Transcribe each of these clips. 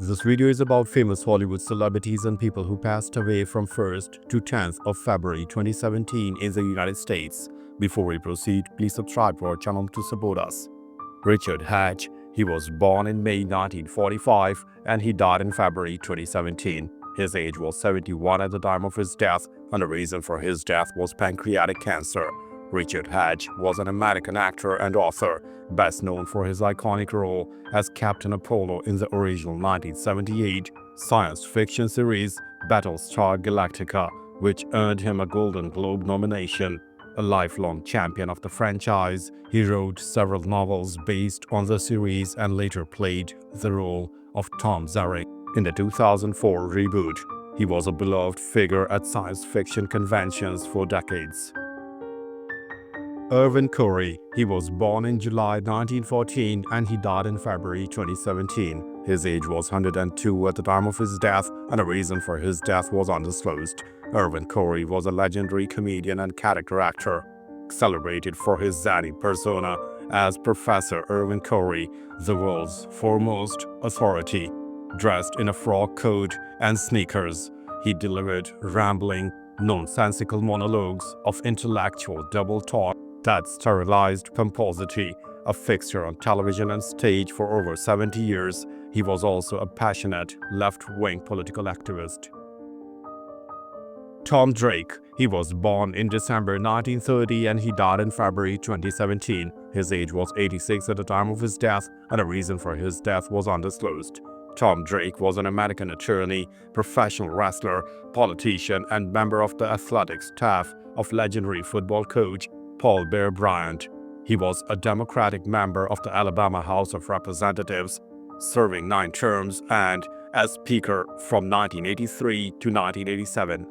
This video is about famous Hollywood celebrities and people who passed away from 1st to 10th of February 2017 in the United States. Before we proceed, please subscribe to our channel to support us. Richard Hatch. He was born in May 1945 and he died in February 2017. His age was 71 at the time of his death, and the reason for his death was pancreatic cancer. Richard Hatch was an American actor and author, best known for his iconic role as Captain Apollo in the original 1978 science fiction series Battlestar Galactica, which earned him a Golden Globe nomination. A lifelong champion of the franchise, he wrote several novels based on the series and later played the role of Tom Zarek in the 2004 reboot. He was a beloved figure at science fiction conventions for decades. Irvin Corey. He was born in July 1914 and he died in February 2017. His age was 102 at the time of his death, and the reason for his death was undisclosed. Irvin Corey was a legendary comedian and character actor, celebrated for his zany persona as Professor Irvin Corey, the world's foremost authority. Dressed in a frock coat and sneakers, he delivered rambling, nonsensical monologues of intellectual double talk that sterilized pomposity. A fixture on television and stage for over 70 years, he was also a passionate left-wing political activist. Tom Drake. He was born in December 1930 and he died in February 2017. His age was 86 at the time of his death, and the reason for his death was undisclosed. Tom Drake was an American attorney, professional wrestler, politician, and member of the athletic staff of legendary football coach Paul Bear Bryant. He was a Democratic member of the Alabama House of Representatives, serving 9 terms and as Speaker from 1983 to 1987.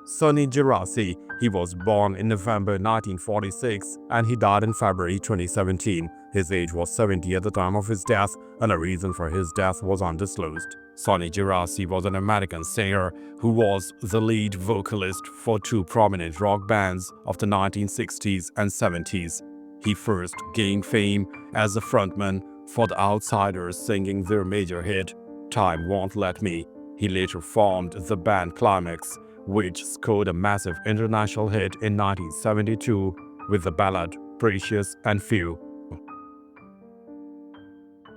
Sonny Geraci. He was born in November 1946 and he died in February 2017. His age was 70 at the time of his death, and the reason for his death was undisclosed. Sonny Geraci was an American singer who was the lead vocalist for 2 prominent rock bands of the 1960s and 70s. He first gained fame as a frontman for the Outsiders, singing their major hit, Time Won't Let Me. He later formed the band Climax, which scored a massive international hit in 1972 with the ballad Precious and Few.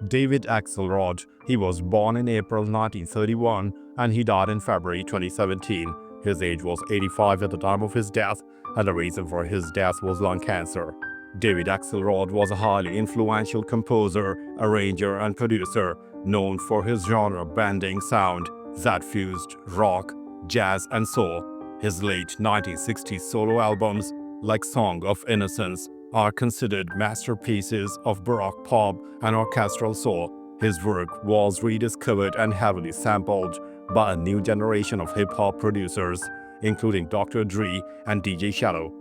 David Axelrod. He was born in April 1931 and he died in February 2017. His age was 85 at the time of his death, and the reason for his death was lung cancer. David Axelrod was a highly influential composer, arranger, and producer, known for his genre-bending sound that fused rock, jazz, and soul. His late 1960s solo albums, like Song of Innocence, are considered masterpieces of Baroque pop and orchestral soul. His work was rediscovered and heavily sampled by a new generation of hip-hop producers, including Dr. Dre and DJ Shadow.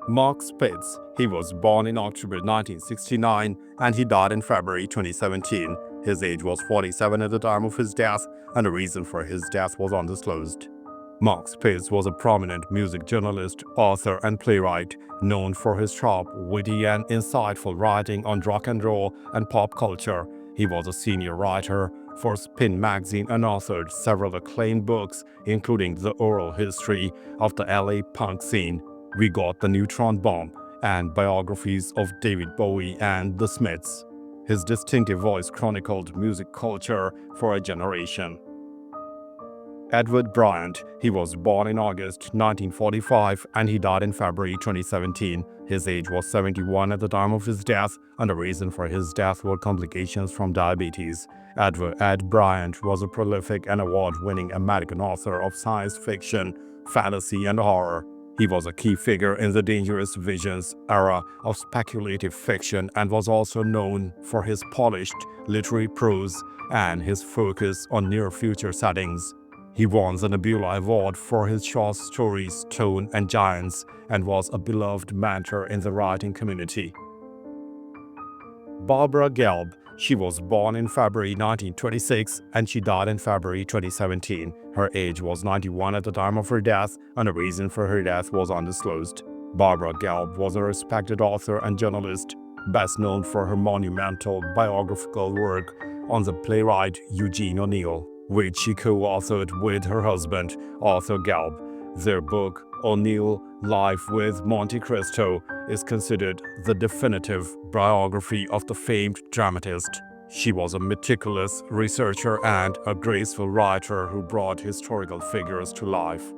Mark Spitz. He was born in October 1969 and he died in February 2017. His age was 47 at the time of his death, and the reason for his death was undisclosed. Mark Spitz was a prominent music journalist, author, and playwright, known for his sharp, witty, and insightful writing on rock and roll and pop culture. He was a senior writer for Spin magazine and authored several acclaimed books, including The Oral History of the LA Punk Scene, We Got the Neutron Bomb, and biographies of David Bowie and The Smiths. His distinctive voice chronicled music culture for a generation. Edward Bryant. He was born in August 1945 and he died in February 2017. His age was 71 at the time of his death, and the reason for his death were complications from diabetes. Edward Ed Bryant was a prolific and award-winning American author of science fiction, fantasy, and horror. He was a key figure in the Dangerous Visions era of speculative fiction and was also known for his polished literary prose and his focus on near-future settings. He won the Nebula Award for his short stories Stone and Giants and was a beloved mentor in the writing community. Barbara Gelb. She was born in February 1926 and she died in February 2017. Her age was 91 at the time of her death, and the reason for her death was undisclosed. Barbara Gelb was a respected author and journalist, best known for her monumental biographical work on the playwright Eugene O'Neill, which she co-authored with her husband, Arthur Galb. Their book, O'Neill: Life with Monte Cristo, is considered the definitive biography of the famed dramatist. She was a meticulous researcher and a graceful writer who brought historical figures to life.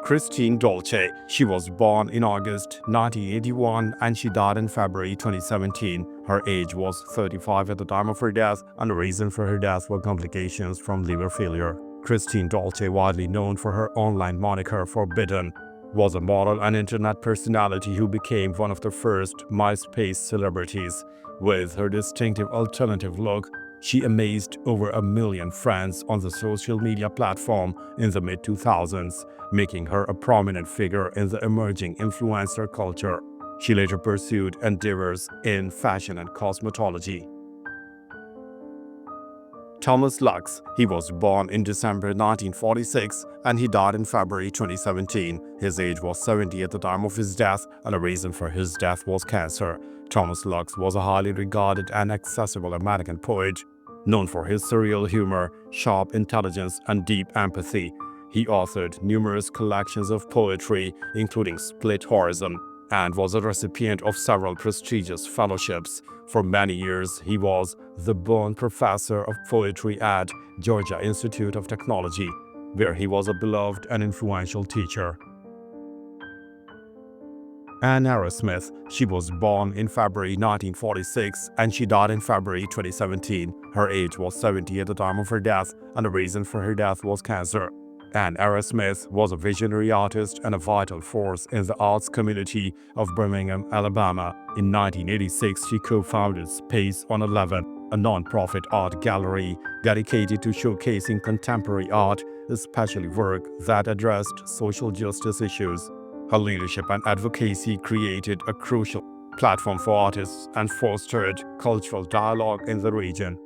Christine Dolce. She was born in August 1981 and she died in February 2017. Her age was 35 at the time of her death, and the reason for her death were complications from liver failure. Christine Dolce, widely known for her online moniker Forbidden, was a model and internet personality who became one of the first MySpace celebrities. With her distinctive alternative look, she amazed over 1 million friends on the social media platform in the mid-2000s, making her a prominent figure in the emerging influencer culture. She later pursued endeavors in fashion and cosmetology. Thomas Lux. He was born in December 1946 and he died in February 2017. His age was 70 at the time of his death, and the reason for his death was cancer. Thomas Lux was a highly regarded and accessible American poet, known for his surreal humor, sharp intelligence, and deep empathy. He authored numerous collections of poetry, including Split Horizon, and was a recipient of several prestigious fellowships. For many years, he was the Bone Professor of Poetry at Georgia Institute of Technology, where he was a beloved and influential teacher. Anne Arrowsmith. She was born in February 1946 and she died in February 2017. Her age was 70 at the time of her death, and the reason for her death was cancer. Anne Arrowsmith was a visionary artist and a vital force in the arts community of Birmingham, Alabama. In 1986, she co-founded Space on 11, a non-profit art gallery dedicated to showcasing contemporary art, especially work that addressed social justice issues. Her leadership and advocacy created a crucial platform for artists and fostered cultural dialogue in the region.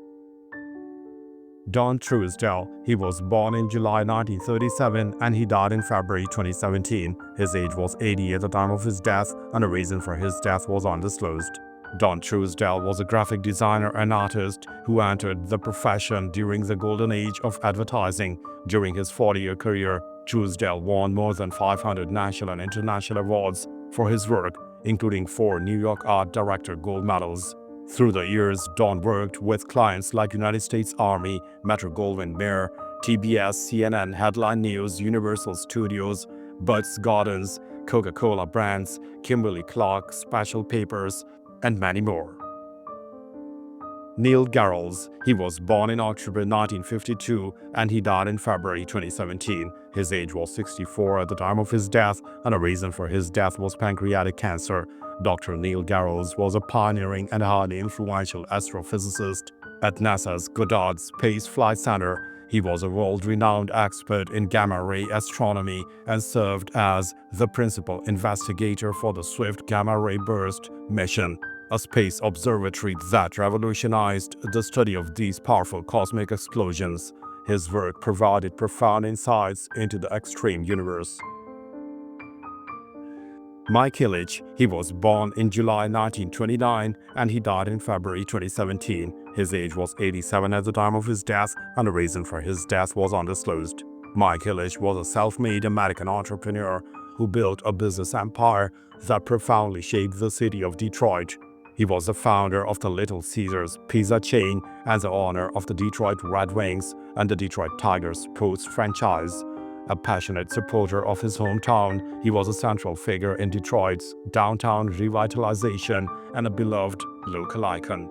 Don Truesdell. He was born in July 1937 and he died in February 2017. His age was 80 at the time of his death, and the reason for his death was undisclosed. Don Truesdell was a graphic designer and artist who entered the profession during the golden age of advertising. During his 40-year career, Truesdell won more than 500 national and international awards for his work, including 4 New York Art Director Gold Medals. Through the years, Don worked with clients like United States Army, Metro-Goldwyn-Mayer, TBS, CNN, Headline News, Universal Studios, Butts Gardens, Coca-Cola brands, Kimberly-Clark, Special Papers, and many more. Neil Garrels. He was born in October 1952 and he died in February 2017. His age was 64 at the time of his death, and the reason for his death was pancreatic cancer. Dr. Neil Garrels was a pioneering and highly influential astrophysicist at NASA's Goddard Space Flight Center. He was a world-renowned expert in gamma-ray astronomy and served as the principal investigator for the Swift Gamma-Ray Burst mission, a space observatory that revolutionized the study of these powerful cosmic explosions. His work provided profound insights into the extreme universe. Mike Ilitch. He was born in July 1929 and he died in February 2017. His age was 87 at the time of his death, and the reason for his death was undisclosed. Mike Ilitch was a self-made American entrepreneur who built a business empire that profoundly shaped the city of Detroit. He was the founder of the Little Caesars pizza chain and the owner of the Detroit Red Wings and the Detroit Tigers sports franchise. A passionate supporter of his hometown, he was a central figure in Detroit's downtown revitalization and a beloved local icon.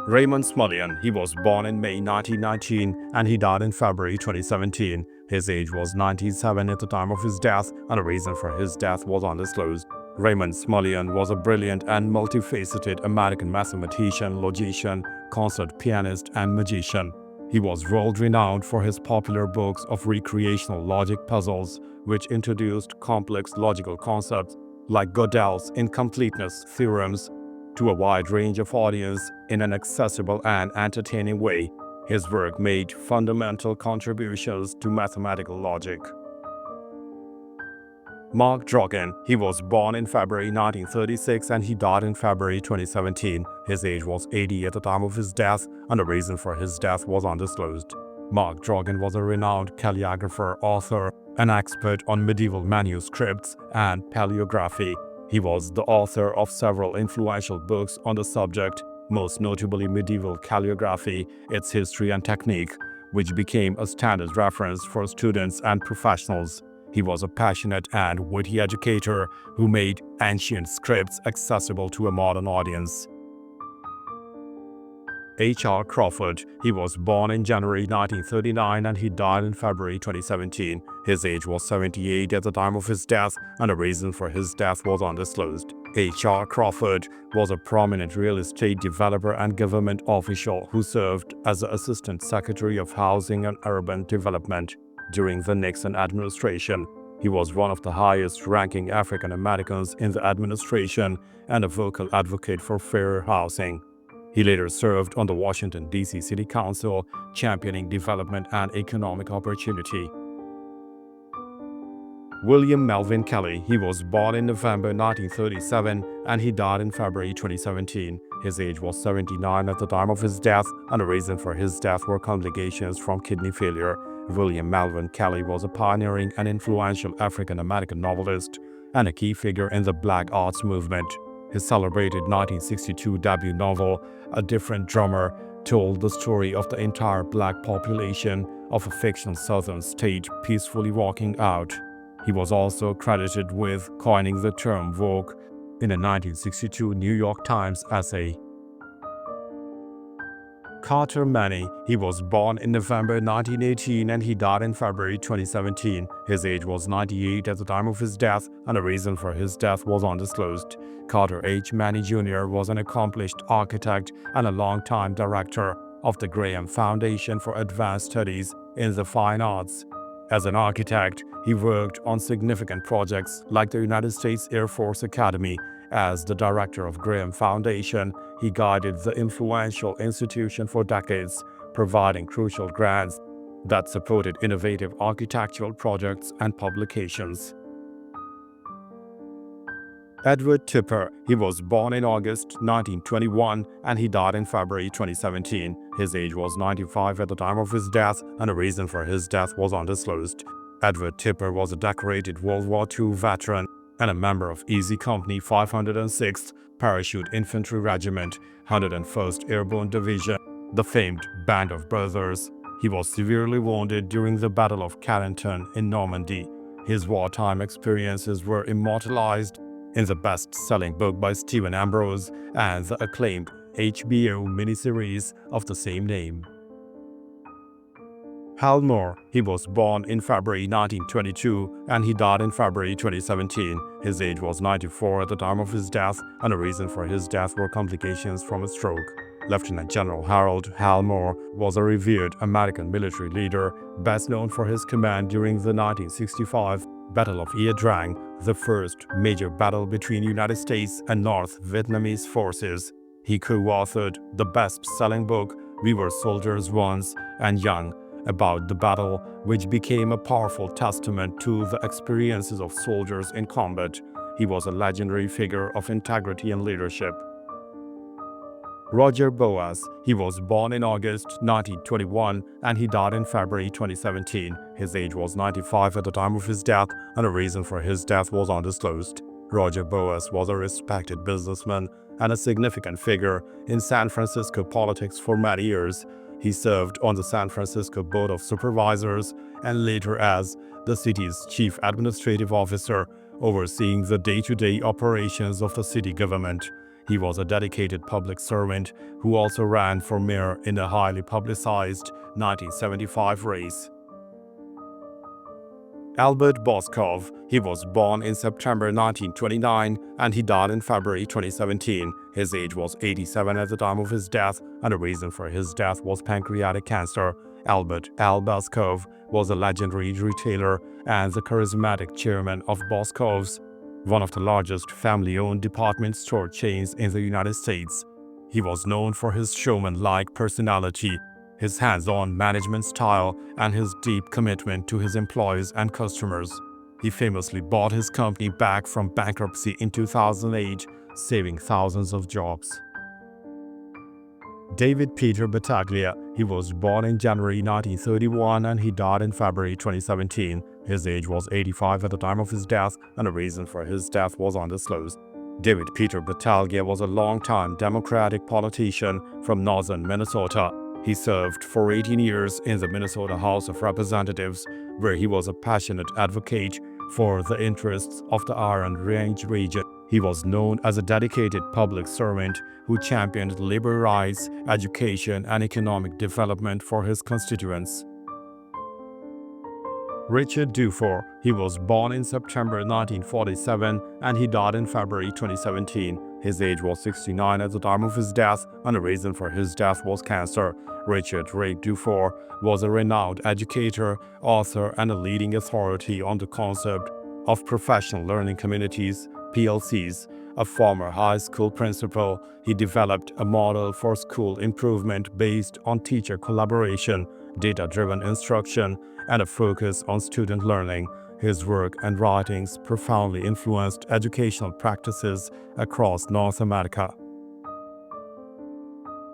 Raymond Smullyan. He was born in May 1919 and he died in February 2017. His age was 97 at the time of his death, and the reason for his death was undisclosed. Raymond Smullyan was a brilliant and multifaceted American mathematician, logician, concert pianist, and magician. He was world-renowned for his popular books of recreational logic puzzles, which introduced complex logical concepts like Gödel's incompleteness theorems to a wide range of audience in an accessible and entertaining way. His work made fundamental contributions to mathematical logic. Mark Drogan, he was born in February 1936 and he died in February 2017. His age was 80 at the time of his death, and the reason for his death was undisclosed. Mark Drogan was a renowned calligrapher, author, an expert on medieval manuscripts and paleography. He was the author of several influential books on the subject, most notably Medieval Calligraphy, Its History and Technique, which became a standard reference for students and professionals. He was a passionate and witty educator who made ancient scripts accessible to a modern audience. H.R. Crawford, he was born in January 1939 and he died in February 2017. His age was 78 at the time of his death, and the reason for his death was undisclosed. H.R. Crawford was a prominent real estate developer and government official who served as the Assistant Secretary of Housing and Urban Development during the Nixon administration. He was one of the highest-ranking African Americans in the administration and a vocal advocate for fairer housing. He later served on the Washington, D.C. City Council, championing development and economic opportunity. William Melvin Kelley, he was born in November 1937 and he died in February 2017. His age was 79 at the time of his death, and the reason for his death were complications from kidney failure. William Melvin Kelley was a pioneering and influential African-American novelist and a key figure in the Black Arts movement. His celebrated 1962 debut novel, A Different Drummer, told the story of the entire black population of a fictional southern state peacefully walking out. He was also credited with coining the term Vogue in a 1962 New York Times essay. Carter Manny, he was born in November 1918 and he died in February 2017. His age was 98 at the time of his death, and the reason for his death was undisclosed. Carter H. Manny Jr. was an accomplished architect and a longtime director of the Graham Foundation for Advanced Studies in the Fine Arts. As an architect, he worked on significant projects like the United States Air Force Academy. As the director of Graham Foundation, he guided the influential institution for decades, providing crucial grants that supported innovative architectural projects and publications. Edward Tipper, he was born in August 1921 and he died in February 2017. His age was 95 at the time of his death, and the reason for his death was undisclosed. Edward Tipper was a decorated World War II veteran and a member of Easy Company 506th Parachute Infantry Regiment, 101st Airborne Division, the famed Band of Brothers. He was severely wounded during the Battle of Carrington in Normandy. His wartime experiences were immortalized in the best-selling book by Stephen Ambrose and the acclaimed HBO miniseries of the same name. Hal Moore, he was born in February 1922 and he died in February 2017. His age was 94 at the time of his death, and the reason for his death were complications from a stroke. Lieutenant General Harold Hal Moore was a revered American military leader, best known for his command during the 1965 Battle of Ia Drang, the first major battle between United States and North Vietnamese forces. He co-authored the best-selling book We Were Soldiers Once and Young about the battle, which became a powerful testament to the experiences of soldiers in combat. He was a legendary figure of integrity and leadership. Roger Boas, he was born in August 1921 and he died in February 2017. His age was 95 at the time of his death, and the reason for his death was undisclosed. Roger Boas was a respected businessman and a significant figure in San Francisco politics for many years. He served on the San Francisco Board of Supervisors and later as the city's chief administrative officer, overseeing the day-to-day operations of the city government. He was a dedicated public servant who also ran for mayor in a highly publicized 1975 race. Albert Boskov, he was born in September 1929 and he died in February 2017. His age was 87 at the time of his death, and the reason for his death was pancreatic cancer. Albert L. Boskov was a legendary retailer and the charismatic chairman of Boskov's, one of the largest family-owned department store chains in the United States. He was known for his showman-like personality, his hands-on management style, and his deep commitment to his employees and customers. He famously bought his company back from bankruptcy in 2008, saving thousands of jobs. David Peter Battaglia. He was born in January 1931 and he died in February 2017. His age was 85 at the time of his death, and the reason for his death was undisclosed. David Peter Battaglia was a long-time Democratic politician from northern Minnesota. He served for 18 years in the Minnesota House of Representatives, where he was a passionate advocate for the interests of the Iron Range region. He was known as a dedicated public servant who championed labor rights, education, and economic development for his constituents. Richard Dufour. He was born in September 1947 and he died in February 2017. His age was 69 at the time of his death, and the reason for his death was cancer. Richard Ray Dufour was a renowned educator, author, and a leading authority on the concept of professional learning communities, PLCs. A former high school principal, he developed a model for school improvement based on teacher collaboration, data-driven instruction, and a focus on student learning. His work and writings profoundly influenced educational practices across North America.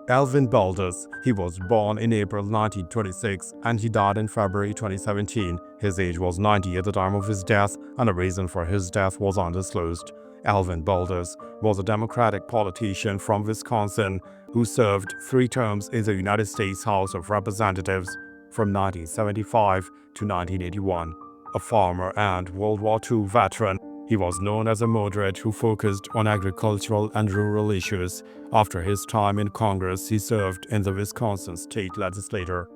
Alvin Boulders. He was born in April 1926 and he died in February 2017. His age was 90 at the time of his death, and the reason for his death was undisclosed. Alvin Boulders was a Democratic politician from Wisconsin who served 3 terms in the United States House of Representatives from 1975 to 1981. A farmer and World War II veteran, he was known as a moderate who focused on agricultural and rural issues. After his time in Congress, he served in the Wisconsin state legislature.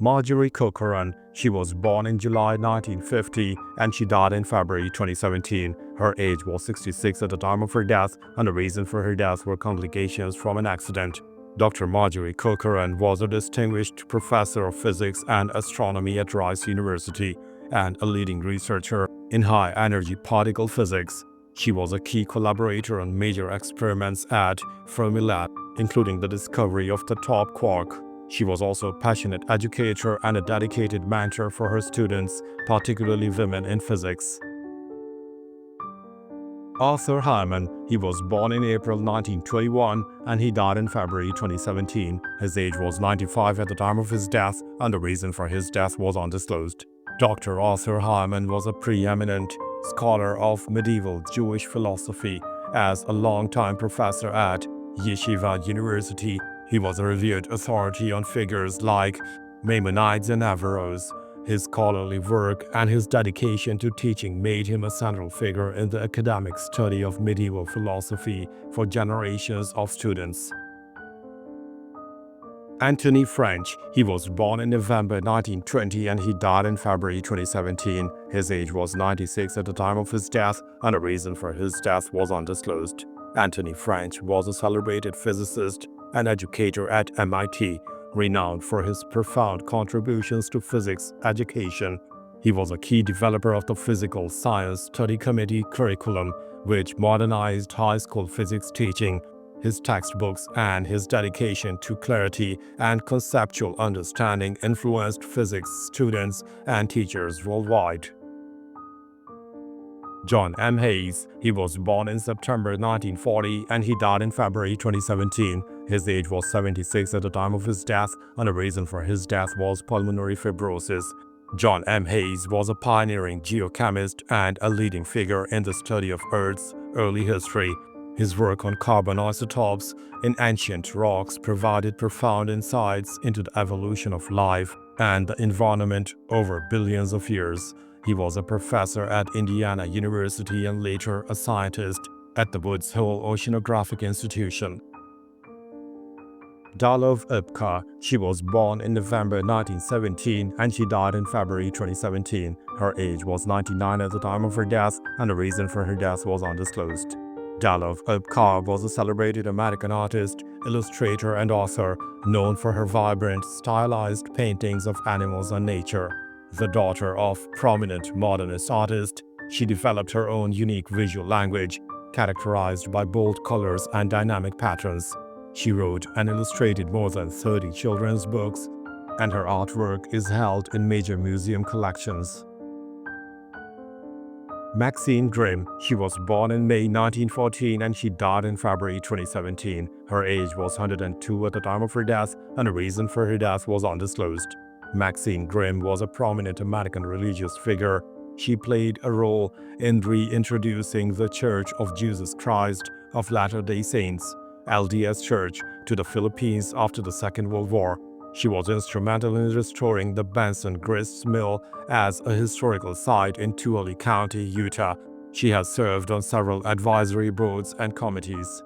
Marjorie Corcoran. She was born in July 1950 and she died in February 2017. Her age was 66 at the time of her death, and the reason for her death were complications from an accident. Dr. Marjorie Corcoran was a distinguished professor of physics and astronomy at Rice University and a leading researcher in high-energy particle physics. She was a key collaborator on major experiments at Fermilab, including the discovery of the top quark. She was also a passionate educator and a dedicated mentor for her students, particularly women in physics. Arthur Hyman. He was born in April 1921 and he died in February 2017. His age was 95 at the time of his death, and the reason for his death was undisclosed. Dr. Arthur Hyman was a preeminent scholar of medieval Jewish philosophy. As a longtime professor at Yeshiva University, he was a revered authority on figures like Maimonides and Averroes. His scholarly work and his dedication to teaching made him a central figure in the academic study of medieval philosophy for generations of students. Anthony French. He was born in November 1920 and he died in February 2017. His age was 96 at the time of his death, and the reason for his death was undisclosed. Anthony French was a celebrated physicist and educator at MIT, renowned for his profound contributions to physics education. He was a key developer of the Physical Science Study Committee curriculum, which modernized high school physics teaching. His textbooks and his dedication to clarity and conceptual understanding influenced physics students and teachers worldwide. John M. Hayes. He was born in September 1940 and he died in February 2017. His age was 76 at the time of his death, and the reason for his death was pulmonary fibrosis. John M. Hayes was a pioneering geochemist and a leading figure in the study of Earth's early history. His work on carbon isotopes in ancient rocks provided profound insights into the evolution of life and the environment over billions of years. He was a professor at Indiana University and later a scientist at the Woods Hole Oceanographic Institution. Darlov Ipka. She was born in November 1917 and she died in February 2017. Her age was 99 at the time of her death, and the reason for her death was undisclosed. Darlov Ipka was a celebrated American artist, illustrator, and author, known for her vibrant, stylized paintings of animals and nature. The daughter of prominent modernist artist, she developed her own unique visual language, characterized by bold colors and dynamic patterns. She wrote and illustrated more than 30 children's books, and her artwork is held in major museum collections. Maxine Grimm, she was born in May 1914 and she died in February 2017. Her age was 102 at the time of her death, and the reason for her death was undisclosed. Maxine Grimm was a prominent American religious figure. She played a role in reintroducing the Church of Jesus Christ of Latter-day Saints, LDS Church, to the Philippines after the Second World War. She was instrumental in restoring the Benson Grist Mill as a historical site in Tuolumne County, Utah. She has served on several advisory boards and committees.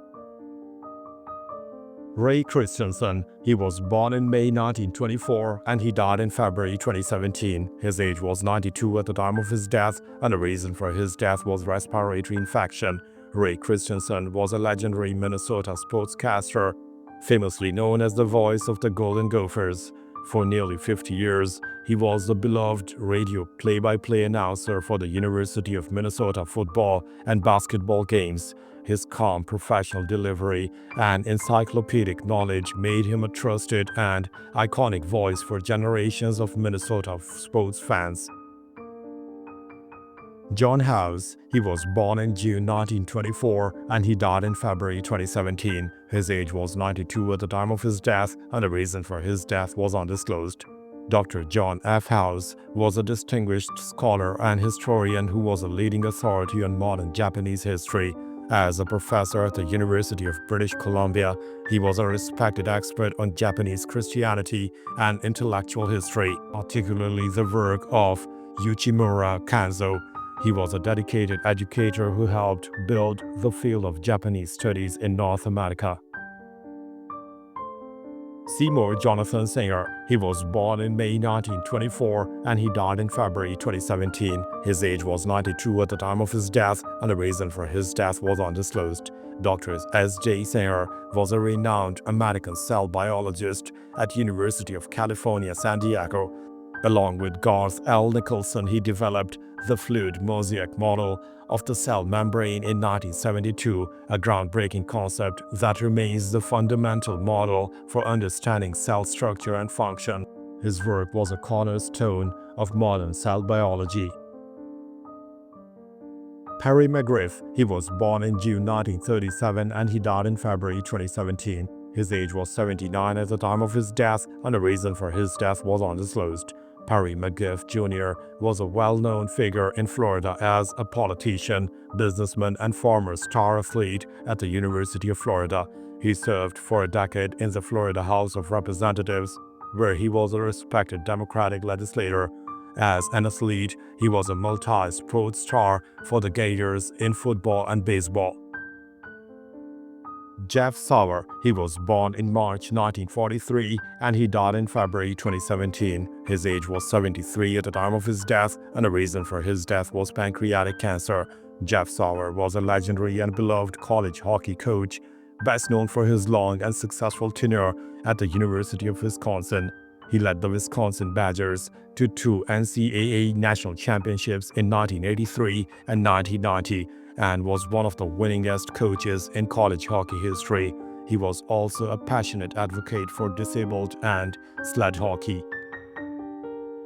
Ray Christensen, he was born in May 1924 and he died in February 2017. His age was 92 at the time of his death, and the reason for his death was respiratory infection. Ray Christensen was a legendary Minnesota sportscaster, famously known as the voice of the Golden Gophers. For nearly 50 years, he was the beloved radio play-by-play announcer for the University of Minnesota football and basketball games. His calm professional delivery and encyclopedic knowledge made him a trusted and iconic voice for generations of Minnesota sports fans. John House, he was born in June 1924 and he died in February 2017. His age was 92 at the time of his death, and the reason for his death was undisclosed. Dr. John F. House was a distinguished scholar and historian who was a leading authority on modern Japanese history. As a professor at the University of British Columbia, he was a respected expert on Japanese Christianity and intellectual history, particularly the work of Uchimura Kanzo. He was a dedicated educator who helped build the field of Japanese studies in North America. Seymour Jonathan Singer, he was born in May 1924 and he died in February 2017. His age was 92 at the time of his death, and the reason for his death was undisclosed. Dr. S.J. Singer was a renowned American cell biologist at University of California, San Diego. Along with Garth L. Nicholson, he developed the fluid mosaic model of the cell membrane in 1972, a groundbreaking concept that remains the fundamental model for understanding cell structure and function. His work was a cornerstone of modern cell biology. Perry McGriff, he was born in June 1937 and he died in February 2017. His age was 79 at the time of his death, and the reason for his death was undisclosed. Perry McGriff Jr. was a well-known figure in Florida as a politician, businessman, and former star athlete at the University of Florida. He served for a decade in the Florida House of Representatives, where he was a respected Democratic legislator. As an athlete, he was a multi-sport star for the Gators in football and baseball. Jeff Sauer, he was born in March 1943 and he died in February 2017. His age was 73 at the time of his death, and the reason for his death was pancreatic cancer. Jeff Sauer was a legendary and beloved college hockey coach, best known for his long and successful tenure at the University of Wisconsin. He led the Wisconsin Badgers to 2 NCAA national championships in 1983 and 1990. And was one of the winningest coaches in college hockey history. He was also a passionate advocate for disabled and sled hockey.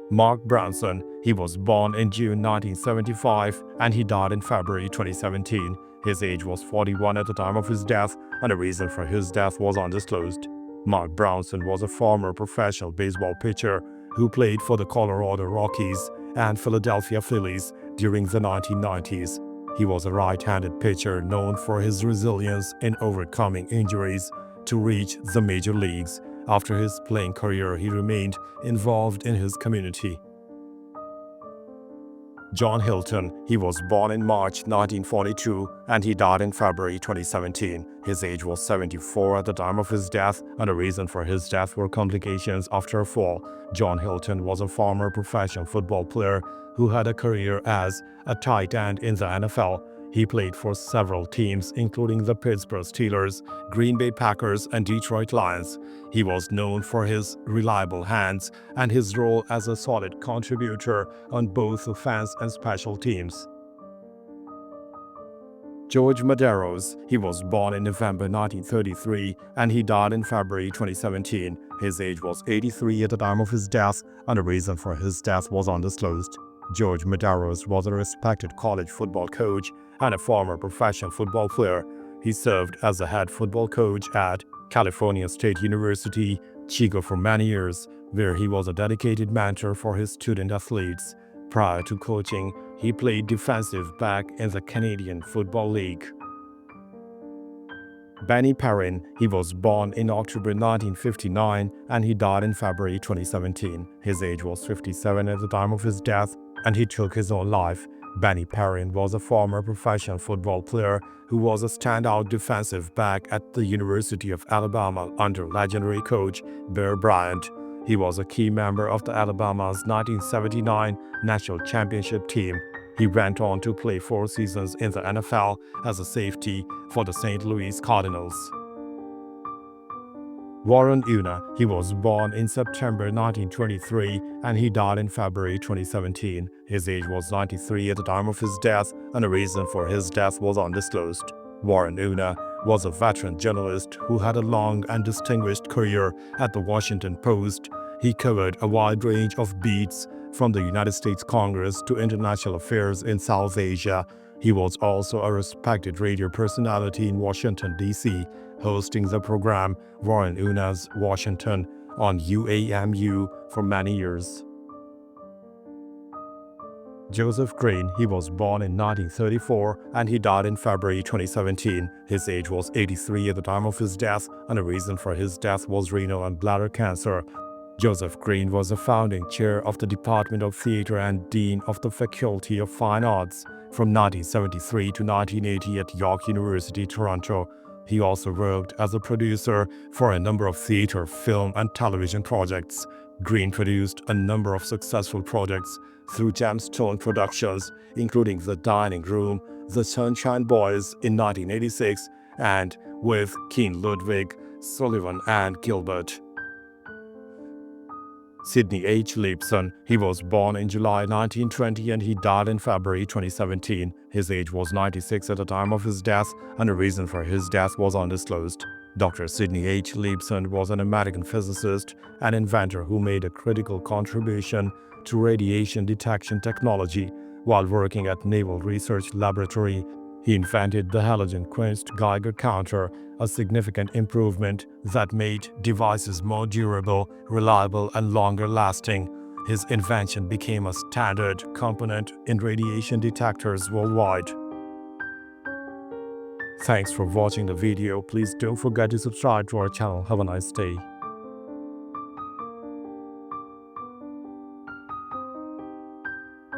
Mark Brownson, he was born in June 1975 and he died in February 2017. His age was 41 at the time of his death, and the reason for his death was undisclosed. Mark Brownson was a former professional baseball pitcher who played for the Colorado Rockies and Philadelphia Phillies during the 1990s. He was a right-handed pitcher known for his resilience in overcoming injuries to reach the major leagues. After his playing career, he remained involved in his community. John Hilton, he was born in March 1942 and he died in February 2017. His age was 74 at the time of his death, and the reason for his death were complications after a fall. John Hilton was a former professional football player who had a career as a tight end in the NFL. He played for several teams, including the Pittsburgh Steelers, Green Bay Packers, and Detroit Lions. He was known for his reliable hands and his role as a solid contributor on both offense and special teams. George Medeiros, he was born in November 1933 and he died in February 2017. His age was 83 at the time of his death, and the reason for his death was undisclosed. George Medeiros was a respected college football coach and a former professional football player. He served as the head football coach at California State University, Chico for many years, where he was a dedicated mentor for his student athletes. Prior to coaching, he played defensive back in the Canadian Football League. Benny Perrin, he was born in October 1959 and he died in February 2017. His age was 57 at the time of his death and he took his own life. Benny Perrin was a former professional football player who was a standout defensive back at the University of Alabama under legendary coach Bear Bryant. He was a key member of the Alabama's 1979 national championship team. He went on to play 4 seasons in the NFL as a safety for the St. Louis Cardinals. Warren Una, he was born in September 1923 and he died in February 2017. His age was 93 at the time of his death and the reason for his death was undisclosed. Warren Una was a veteran journalist who had a long and distinguished career at the Washington Post. He covered a wide range of beats from the United States Congress to international affairs in South Asia. He was also a respected radio personality in Washington, D.C., hosting the program Warren Una's Washington on UAMU for many years. Joseph Green, he was born in 1934 and he died in February 2017. His age was 83 at the time of his death and the reason for his death was renal and bladder cancer. Joseph Green was a founding chair of the Department of Theatre and Dean of the Faculty of Fine Arts from 1973 to 1980 at York University, Toronto. He also worked as a producer for a number of theatre, film, and television projects. Green produced a number of successful projects through Gemstone Productions, including The Dining Room, The Sunshine Boys in 1986, and with Keen Ludwig, Sullivan, and Gilbert. Sidney H. Leibson, he was born in July 1920 and he died in February 2017. His age was 96 at the time of his death and the reason for his death was undisclosed. Dr. Sidney H. Leibson was an American physicist and inventor who made a critical contribution to radiation detection technology. While working at Naval Research Laboratory, he invented the halogen-quenched Geiger counter, a significant improvement that made devices more durable, reliable, and longer-lasting. His invention became a standard component in radiation detectors worldwide. Thanks for watching the video. Please don't forget to subscribe to our channel. Have a nice day.